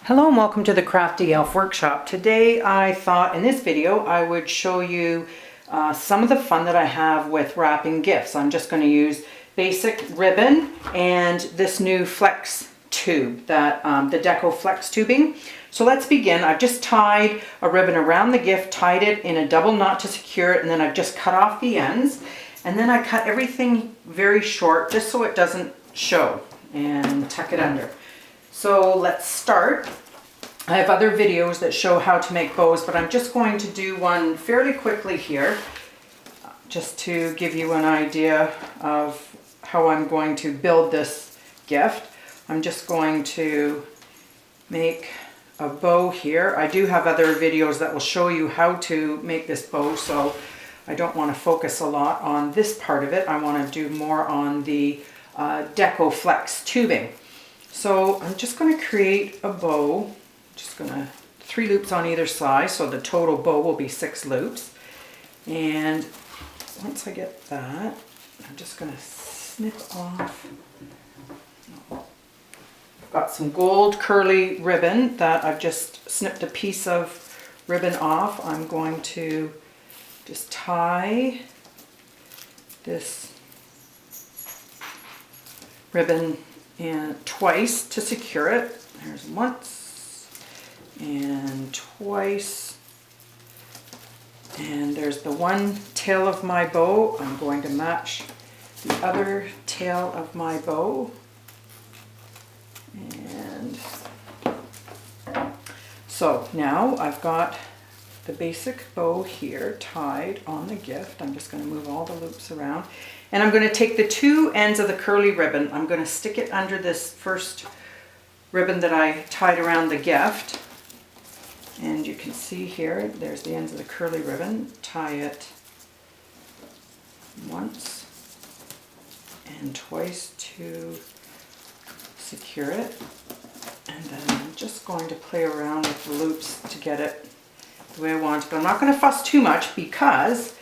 Hello and welcome to the Crafty Elf Workshop. Today I thought in this video I would show you some of the fun that I have with wrapping gifts. I'm just going to use basic ribbon and this new flex tube, that the Deco Flex Tubing. So let's begin. I've just tied a ribbon around the gift, tied it in a double knot to secure it, and then I've just cut off the ends. And then I cut everything very short just so it doesn't show, and tuck it under. So let's start. I have other videos that show how to make bows, but I'm just going to do one fairly quickly here, just to give you an idea of how I'm going to build this gift. I'm just going to make a bow here. I do have other videos that will show you how to make this bow, so I don't want to focus a lot on this part of it. I want to do more on the Deco Flex Tubing. So I'm just going to create a bow. Just going to 3 loops on either side, so the total bow will be 6 loops. And once I get that, I'm just going to snip off. I've got some gold curly ribbon that I've just snipped a piece of ribbon off. I'm going to just tie this ribbon in twice to secure it. There's once and twice, and there's the one tail of my bow. I'm going to match the other tail of my bow, and so now I've got the basic bow here tied on the gift. I'm just going to move all the loops around, and I'm going to take the 2 ends of the curly ribbon. I'm going to stick it under this first ribbon that I tied around the gift. And you can see here, there's the ends of the curly ribbon. Tie it once and twice to secure it. And then I'm just going to play around with the loops to get it the way I want. But I'm not going to fuss too much, because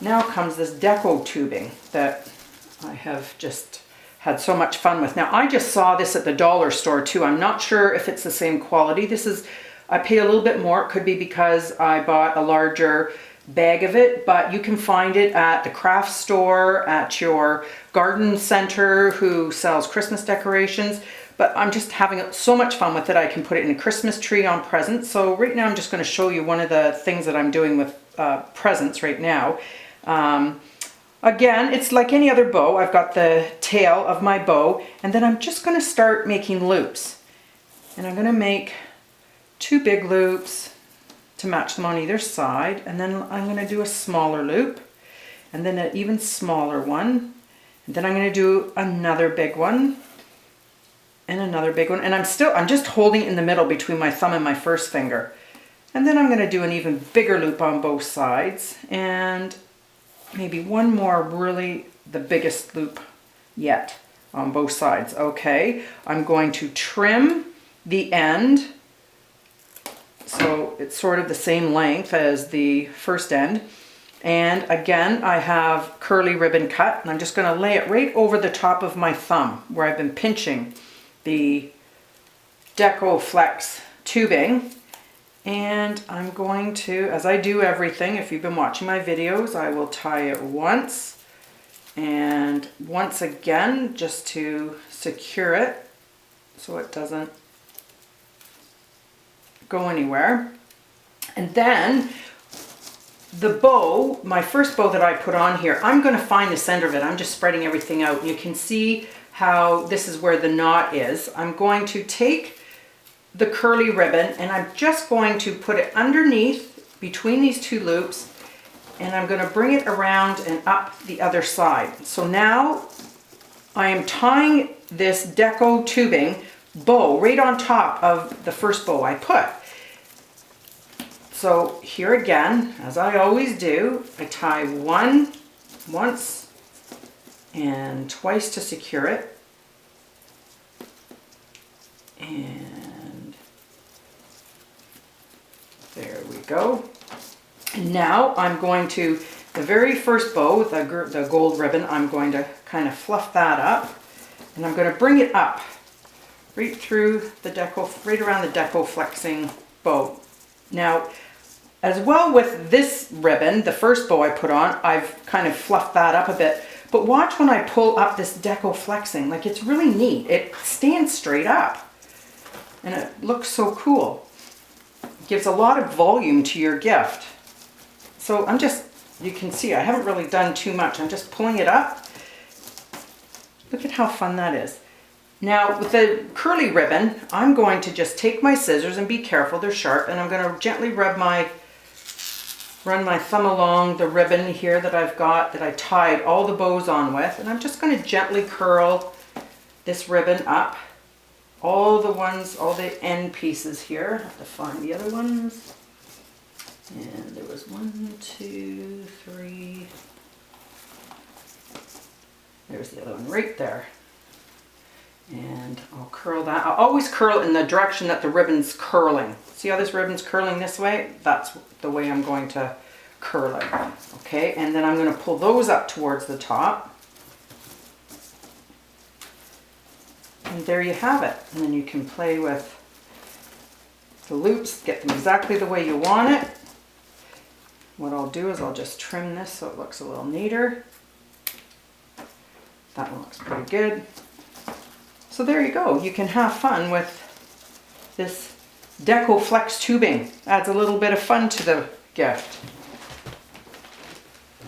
now comes this Deco tubing that I have just had so much fun with. Now, I just saw this at the dollar store too. I'm not sure if it's the same quality. I paid a little bit more. It could be because I bought a larger bag of it, but you can find it at the craft store, at your garden center who sells Christmas decorations. But I'm just having so much fun with it. I can put it in a Christmas tree on presents. So right now I'm just going to show you one of the things that I'm doing with presents right now. Again, it's like any other bow. I've got the tail of my bow, and then I'm just going to start making loops. And I'm going to make 2 big loops to match them on either side, and then I'm going to do a smaller loop, and then an even smaller one, and then I'm going to do another big one and another big one, and I'm just holding it in the middle between my thumb and my first finger. And then I'm going to do an even bigger loop on both sides, and maybe one more, really the biggest loop yet on both sides. Okay, I'm going to trim the end so it's sort of the same length as the first end. And again, I have curly ribbon cut, and I'm just going to lay it right over the top of my thumb where I've been pinching the Deco Flex tubing. And I'm going to, as I do everything, if you've been watching my videos, I will tie it once and once again just to secure it so it doesn't go anywhere. And then the bow, my first bow that I put on here, I'm going to find the center of it. I'm just spreading everything out. You can see how this is where the knot is. I'm going to take the curly ribbon, and I'm just going to put it underneath between these 2 loops, and I'm going to bring it around and up the other side. So now I am tying this Deco tubing bow right on top of the first bow I put. So here again, as I always do, I tie once and twice to secure it. And there we go. And now I'm going to, the very first bow with the gold ribbon, I'm going to kind of fluff that up, and I'm going to bring it up right through the Deco, right around the Deco flexing bow. Now, as well with this ribbon, the first bow I put on, I've kind of fluffed that up a bit. But watch when I pull up this Deco flexing, like it's really neat. It stands straight up and it looks so cool. It gives a lot of volume to your gift. So I'm just, you can see I haven't really done too much. I'm just pulling it up. Look at how fun that is. Now with the curly ribbon, I'm going to just take my scissors and be careful, they're sharp, and I'm going to gently run my thumb along the ribbon here that I've got, that I tied all the bows on with, and I'm just going to gently curl this ribbon up. All the end pieces here. I have to find the other ones. And there was 1, 2, 3. There's the other one right there. And I'll curl that. I'll always curl in the direction that the ribbon's curling. See how this ribbon's curling this way? That's the way I'm going to curl it. Okay, and then I'm going to pull those up towards the top. And there you have it. And then you can play with the loops, get them exactly the way you want it. What I'll do is I'll just trim this so it looks a little neater. That one looks pretty good. So there you go. You can have fun with this Deco Flex Tubing. Adds a little bit of fun to the gift.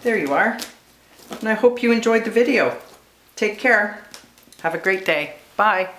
There you are. And I hope you enjoyed the video. Take care. Have a great day. Bye.